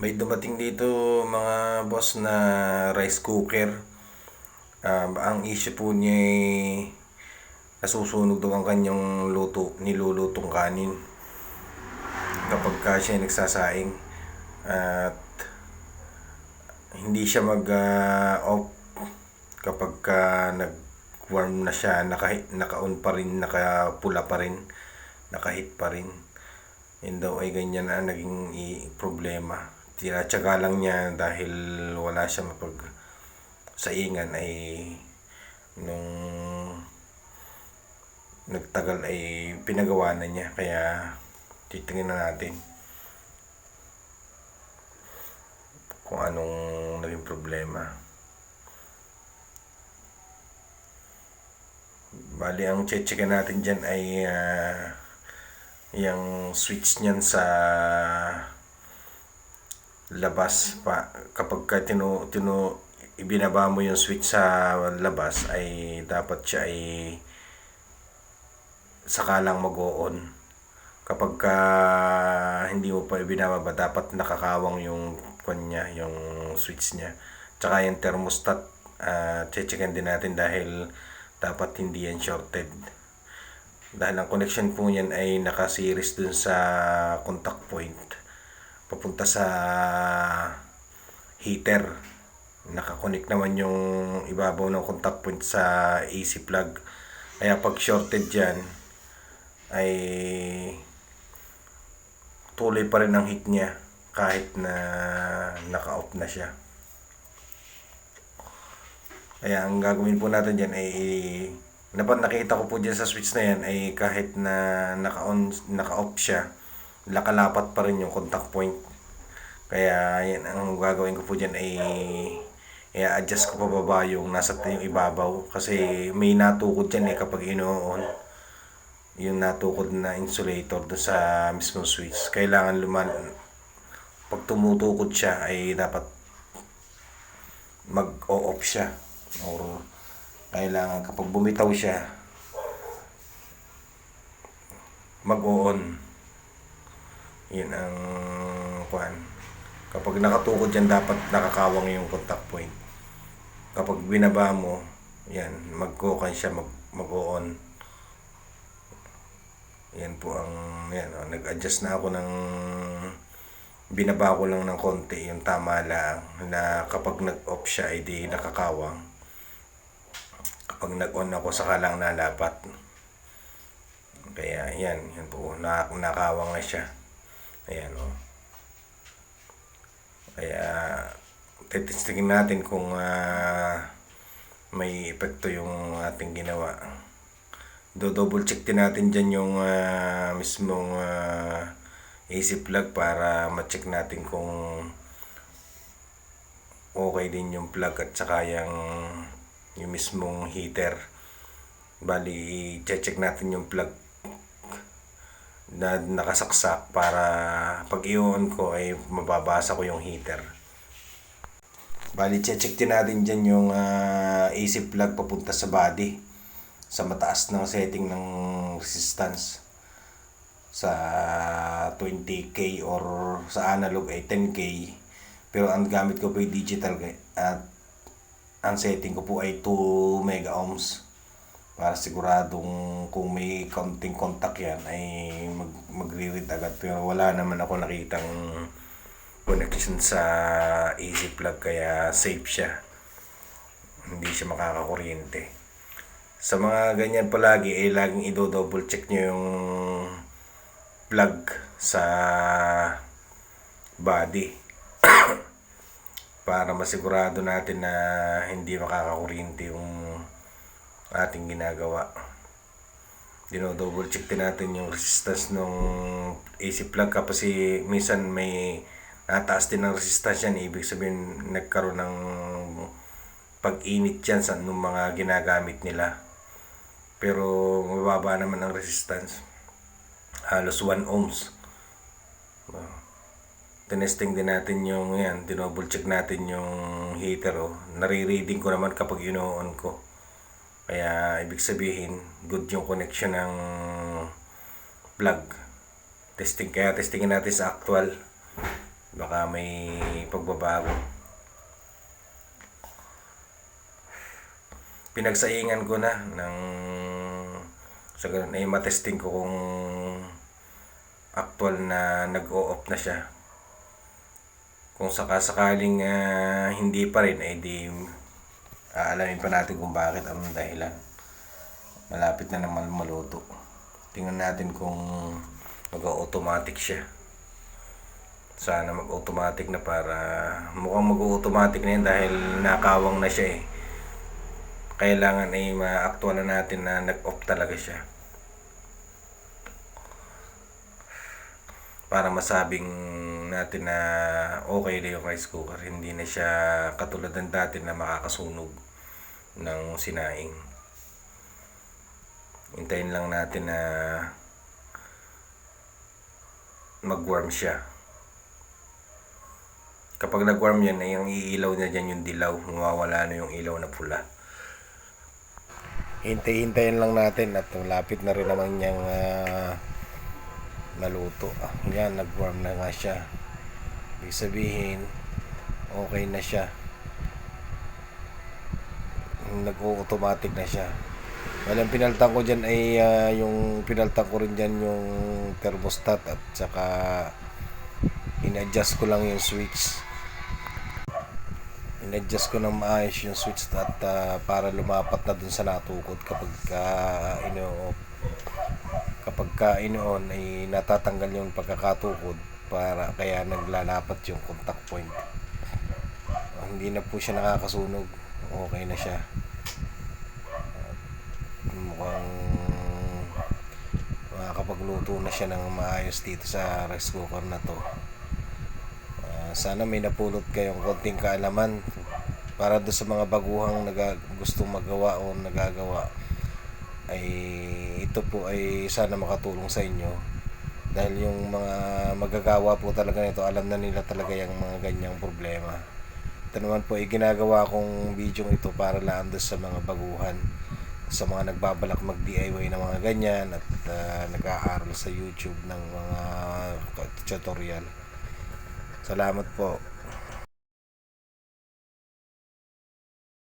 May dumating dito mga boss na rice cooker. Ang issue po niya ay nasusunog daw ang kanyang nilulutong kanin kapag siya nagsasaing. At hindi siya mag-off kapag nag-warm na siya, naka-on pa rin, nakapula pa rin, nakahit pa rin. Yun daw ay ganyan na naging problema. Tinatsaga lang niya dahil wala siya saingan ay nung nagtagal ay pinagawa na niya, kaya titingnan na natin kung anong naging problema. Bali, ang check natin dyan ay yung switch niyan sa labas pa. Kapag ibinaba mo yung switch sa labas ay dapat siya ay saka lang mag-on. Kapag hindi mo pa ibinababa, dapat nakakawang yung yung switch niya. Tsaka yung thermostat, checkin din natin dahil dapat hindi yan shorted. Dahil ang connection po niyan ay naka-series dun sa contact point papunta sa heater. Nakakonect naman yung ibabaw ng contact point sa AC plug. Kaya pag shorted dyan ay tuloy pa rin ang heat niya kahit na naka-off na siya. Kaya ang gagawin po natin dyan ay nakita ko po dyan sa switch na yan ay kahit na naka-off siya, nakalapat pa rin yung contact point. Kaya yan, ang gagawin ko po dyan ay i-adjust ko pababa yung nasa yung ibabaw. Kasi may natukod dyan kapag ino-on yung natukod na insulator do sa mismong switch. Kailangan pag tumutukod siya ay dapat mag-o-off siya, or kailangan kapag bumitaw siya mag-on. Yun ang kuan. Kapag nakatukod dyan, dapat nakakawang yung contact point. Kapag binaba mo, yan, mag-o-kan siya, mag-on. Yan po ang yan, nag-adjust na ako ng binaba ko lang ng konti, yung tama lang na kapag nag-off siya ay di nakakawang. Kapag nag-on ako, saka lang nalapat. Kaya yan po, nakakawang na siya. Ayan o. Kaya titistingin natin kung may epekto yung ating ginawa. Double check din natin dyan yung mismong AC plug para ma-check natin kung okay din yung plug at saka yung mismong heater. Bali, check natin yung plug na nakasaksak para pag i-on ko ay mababasa ko yung heater. Bali, check din natin dyan yung AC plug papunta sa body, sa mataas ng setting ng resistance. Sa 20K or sa analog ay 10K, pero ang gamit ko po ay digital at ang setting ko po ay 2 mega ohms para siguradong kung may counting contact yan ay magre-read agad. Pero wala naman ako nakitang connection sa AC plug, kaya safe siya, hindi siya makakakuryente. Sa mga ganyan palagi ay laging i-double check nyo yung plug sa body para masigurado natin na hindi makakakuryente yung ating ginagawa. Dino-double check din natin yung resistance ng AC plug kasi minsan may nataas din ng resistance yan, ibig sabihin nagkaroon ng pag-init yan sa nung mga ginagamit nila. Pero mababa naman ang resistance, halos 1 ohms. Tinesting din natin yung yan, dinouble check natin yung heater. Nare-reading ko naman kapag ino-on ko. Kaya ibig sabihin good yung connection ng plug. Testingin natin sa actual baka may pagbabago. Pinagsaingan ko na ng sa ganun ay matesting ko kung actual na nag-o-off na siya. Kung sakasakaling hindi pa rin, ay di aalamin pa natin kung bakit, anong dahilan. Malapit na naman maluto. Tingnan natin kung mag-automatic siya. Sana mag-automatic na, para mukhang mag-automatic na yun dahil nakawang na siya eh. Kailangan ay ma-actual na natin na nag-off talaga siya, para masabing natin na okay na yung rice cooker. Hindi na siya katulad ng dati na makakasunog ng sinaing. Hintayin lang natin na mag-warm siya. Kapag nag-warm yan, ay yung iilaw na dyan yung dilaw, mawawala na yung ilaw na pula. Hintay-hintayin lang natin at lapit na rin naman niyang naluto. Yan, nag-warm na nga siya. Ibig sabihin, okay na siya. Nag-automatic na siya. Walang pinaltan ko dyan ay yung pinaltan ko rin dyan yung thermostat, at saka in-adjust ko lang yung switch. In-adjust ko ng maayos yung switch at para lumapat na dun sa natukod kapag in-on ay natatanggal yung pagkakatukod, para kaya naglalapat yung contact point. Hindi na po siya nakakasunog, okay na siya. Mukhang makakapagluto na siya ng maayos dito sa rice cooker na to. Sana may napulot kayong konting kaalaman para doon sa mga baguhang gustong magawa o nagagawa. Ay ito po ay sana makatulong sa inyo, dahil yung mga magagawa po talaga nito, alam na nila talaga yung mga ganyang problema. Ito naman po ay ginagawa kong video ito para lang doon sa mga baguhan, sa mga nagbabalak mag DIY ng mga ganyan, at nag-aaral sa YouTube ng mga tutorial. Salamat po.